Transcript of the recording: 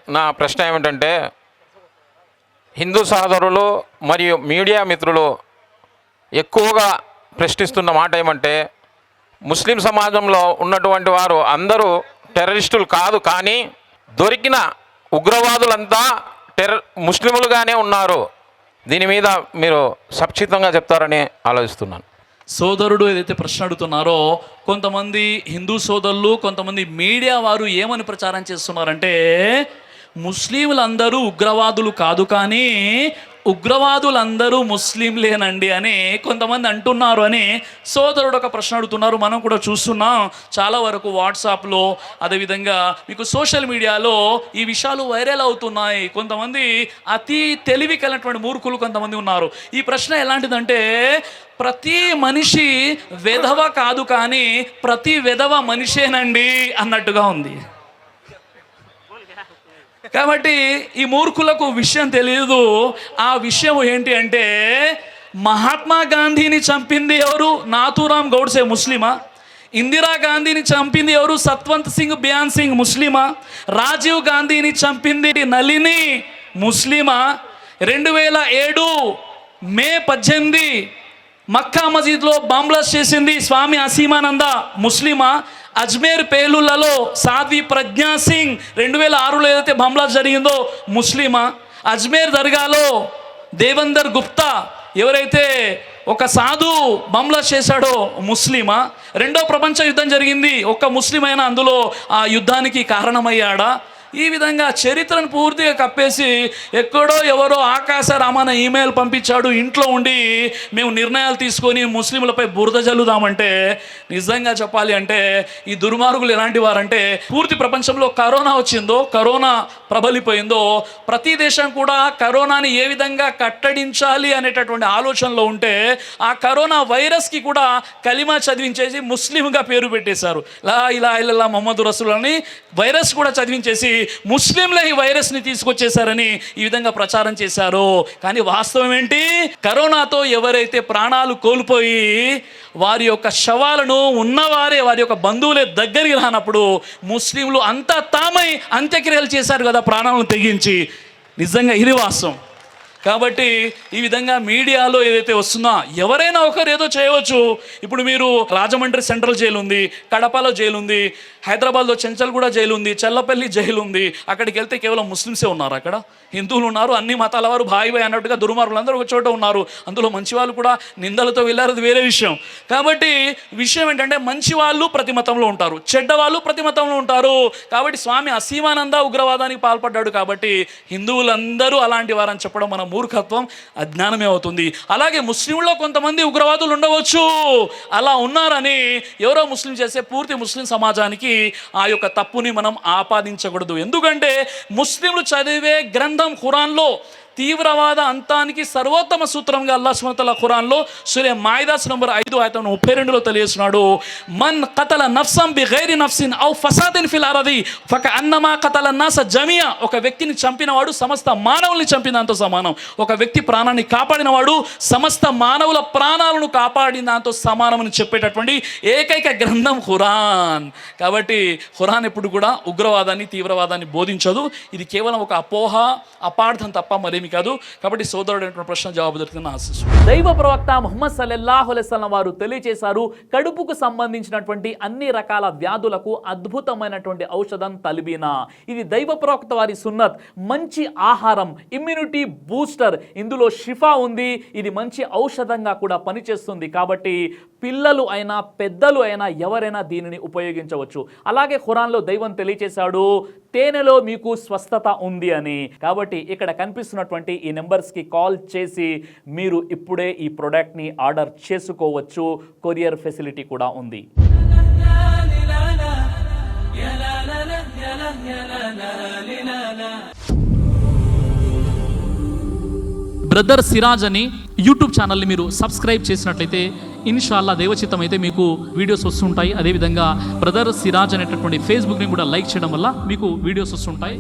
నా ప్రశ్న ఏమిటంటే, హిందూ సహోదరులు మరియు మీడియా మిత్రులు ఎక్కువగా ప్రశ్నిస్తున్న మాట ఏమంటే, ముస్లిం సమాజంలో ఉన్నటువంటి వారు అందరూ టెర్రరిస్టులు కాదు, కానీ దొరికిన ఉగ్రవాదులంతా ముస్లిములుగానే ఉన్నారు. దీని మీద మీరు సంక్షిప్తంగా చెప్తారని ఆలోచిస్తున్నాను. సోదరుడు ఏదైతే ప్రశ్న అడుగుతున్నారో, కొంతమంది హిందూ సోదరులు, కొంతమంది మీడియా వారు ఏమని ప్రచారం చేస్తున్నారంటే, ముస్లింలందరూ ఉగ్రవాదులు కాదు, కానీ ఉగ్రవాదులందరూ ముస్లింలేనండి అని కొంతమంది అంటున్నారు అని సోదరుడు ఒక ప్రశ్న అడుగుతున్నారు. మనం కూడా చూస్తున్నాం చాలా వరకు వాట్సాప్లో, అదేవిధంగా మీకు సోషల్ మీడియాలో ఈ విషయాలు వైరల్ అవుతున్నాయి. కొంతమంది అతి తెలివి కలిగినటువంటి మూర్ఖులు కొంతమంది ఉన్నారు. ఈ ప్రశ్న ఎలాంటిదంటే, ప్రతి మనిషి వెధవ కాదు, కానీ ప్రతి వెధవ మనిషేనండి అన్నట్టుగా ఉంది. కాబట్టి ఈ మూర్ఖులకు విషయం తెలియదు. ఆ విషయం ఏంటి అంటే, మహాత్మా గాంధీని చంపింది ఎవరు? నాథూరామ్ గౌడ్సే ముస్లిమా? ఇందిరాగాంధీని చంపింది ఎవరు? సత్వంత్ సింగ్ బియాన్ సింగ్ ముస్లిమా? రాజీవ్ గాంధీని చంపింది నళిని ముస్లిమా? 2007 మే 18 మక్కా మసీద్లో బాంబ్లాస్ట్ చేసింది స్వామి అసీమానంద ముస్లిమా? అజ్మేర్ పేలుళ్లలో సాధ్వి ప్రజ్ఞా సింగ్ 2006లో ఏదైతే బాంబ్లాస్ట్ జరిగిందో ముస్లిమా? అజ్మేర్ దర్గాలో దేవేందర్ గుప్తా ఎవరైతే ఒక సాధు బాంబ్లాస్ట్ చేశాడో ముస్లిమా? రెండో ప్రపంచ యుద్ధం జరిగింది, ఒక్క ముస్లిం అయినా అందులో ఆ యుద్ధానికి కారణమయ్యాడా? ఈ విధంగా చరిత్రను పూర్తిగా కప్పేసి ఎక్కడో ఎవరో ఆకాశ రామన్న ఈమెయిల్ పంపించాడు, ఇంట్లో ఉండి మేము నిర్ణయాలు తీసుకొని ముస్లింలపై బురద జల్లుదామంటే, నిజంగా చెప్పాలి అంటే ఈ దుర్మార్గులు ఎలాంటి వారంటే, పూర్తి ప్రపంచంలో కరోనా వచ్చిందో, కరోనా ప్రబలిపోయిందో, ప్రతి దేశం కూడా కరోనాని ఏ విధంగా కట్టడించాలి అనేటటువంటి ఆలోచనలో ఉంటే, ఆ కరోనా వైరస్కి కూడా కలిమా చదివించేసి ముస్లింగా పేరు పెట్టేశారు. లా ఇలాహ ఇల్లల్లాహ్ ముహమ్మదు రసూల్ అని వైరస్ కూడా చదివించేసి ముస్లింలే ఈ వైరస్ని తీసుకొచ్చేసారని ఈ విధంగా ప్రచారం చేశారు. కానీ వాస్తవం ఏంటి? కరోనాతో ఎవరైతే ప్రాణాలు కోల్పోయి వారి యొక్క శవాలను ఉన్నవారే, వారి యొక్క బంధువులే దగ్గరికి రానప్పుడు ముస్లింలు అంతా తామై అంత్యక్రియలు చేశారు కదా, ప్రాణాలను తెగించి. నిజంగా ఇది వాస్తవం. కాబట్టి ఈ విధంగా మీడియాలో ఏదైతే వస్తుందో, ఎవరైనా ఒకరు ఏదో చేయవచ్చు. ఇప్పుడు మీరు రాజమండ్రి సెంట్రల్ జైలు ఉంది, కడపలో జైలు ఉంది, హైదరాబాద్లో చెంచల్గూడ జైలు ఉంది, చెల్లపల్లి జైలు ఉంది. అక్కడికి వెళ్తే కేవలం ముస్లిమ్సే ఉన్నారు, అక్కడ హిందువులు ఉన్నారు, అన్ని మతాల వారు బాయ్ అన్నట్టుగా దుర్మార్గులందరూ ఒక చోట ఉన్నారు. అందులో మంచి వాళ్ళు కూడా నిందలతో వెళ్ళారు, అది వేరే విషయం. కాబట్టి విషయం ఏంటంటే, మంచి వాళ్ళు ప్రతి మతంలో ఉంటారు, చెడ్డవాళ్ళు ప్రతి మతంలో ఉంటారు. కాబట్టి స్వామి అసీమానంద ఉగ్రవాదానికి పాల్పడ్డాడు, కాబట్టి హిందువులందరూ అలాంటి వారని చెప్పడం మన మూర్ఖత్వం, అజ్ఞానమే అవుతుంది. అలాగే ముస్లింలో కొంతమంది ఉగ్రవాదులు ఉండవచ్చు, అలా ఉన్నారని ఎవరో ముస్లిం చేస్తే పూర్తి ముస్లిం సమాజానికి ఆ యొక్క తప్పుని మనం ఆపాదించకూడదు. ఎందుకంటే ముస్లింలు చదివే గ్రంథం ఖురాన్లో తీవ్రవాద అంతానికి సర్వోత్తమ సూత్రంగా అల్లాహ్ సుబ్హానహు వ తఆలా ఖురాన్లో సూరా మాయిదా నంబర్ 5:32 తెలియజేస్తున్నాడు. మన్ ఖతల నఫ్సం బిగైరి నఫ్సిన్ ఔ ఫసాదిన్ ఫిల్ అర్ది ఫకఅన్నమా ఖతల నాస జమియా. ఒక వ్యక్తిని చంపినవాడు సమస్త మానవుల్ని చంపినంత సమానం. ఒక వ్యక్తి ప్రాణాన్ని కాపాడినవాడు సమస్త మానవుల ప్రాణాలను కాపాడిన దాంతో సమానమని చెప్పేటటువంటి ఏకైక గ్రంథం ఖురాన్. కాబట్టి ఖురాన్ ఎప్పుడు కూడా ఉగ్రవాదాన్ని, తీవ్రవాదాన్ని బోధించదు. ఇది కేవలం ఒక అపోహ, అపార్థం తప్ప మరేమి కాదు. కాబట్టి సోదరుడు ప్రశ్న జవాబు దొరికిందని ఆశిస్తున్నాను. దైవ ప్రవక్త ముహమ్మద్ సల్లల్లాహు అలైహి వసల్లం వారు తెలియజేశారు, కడుపుకు సంబంధించినటువంటి అన్ని రకాల వ్యాధులకు అద్భుతమైనటువంటి ఔషధం తల్బీనా. ఇది దైవ ప్రవక్త వారి సున్నత్, మంచి ఆహారం, ఇమ్యూనిటీ బూస్టర్, ఇందులో షిఫా ఉంది. ఇది మంచి ఔషధంగా కూడా పనిచేస్తుంది. కాబట్టి పిల్లలు అయినా పెద్దలు అయినా ఎవరైనా దీనిని ఉపయోగించవచ్చు. అలాగే ఖురాన్లో దైవం తెలియజేశాడు, తేనెలో మీకు స్వస్థత ఉంది అని. కాబట్టి ఇక్కడ కనిపిస్తున్నటువంటి ఈ నెంబర్స్కి కాల్ చేసి మీరు ఇప్పుడే ఈ ప్రోడక్ట్ని ఆర్డర్ చేసుకోవచ్చు. కొరియర్ ఫెసిలిటీ కూడా ఉంది. బ్రదర్ సిరాజ్ అని యూట్యూబ్ ఛానల్ని మీరు సబ్స్క్రైబ్ చేసినట్లయితే ఇన్షాల్లా దేవచిత్తం అయితే మీకు వీడియోస్ వస్తుంటాయి. అదేవిధంగా బ్రదర్ సిరాజ్ అనేటటువంటి ఫేస్బుక్ని కూడా లైక్ చేయడం వల్ల మీకు వీడియోస్ వస్తుంటాయి.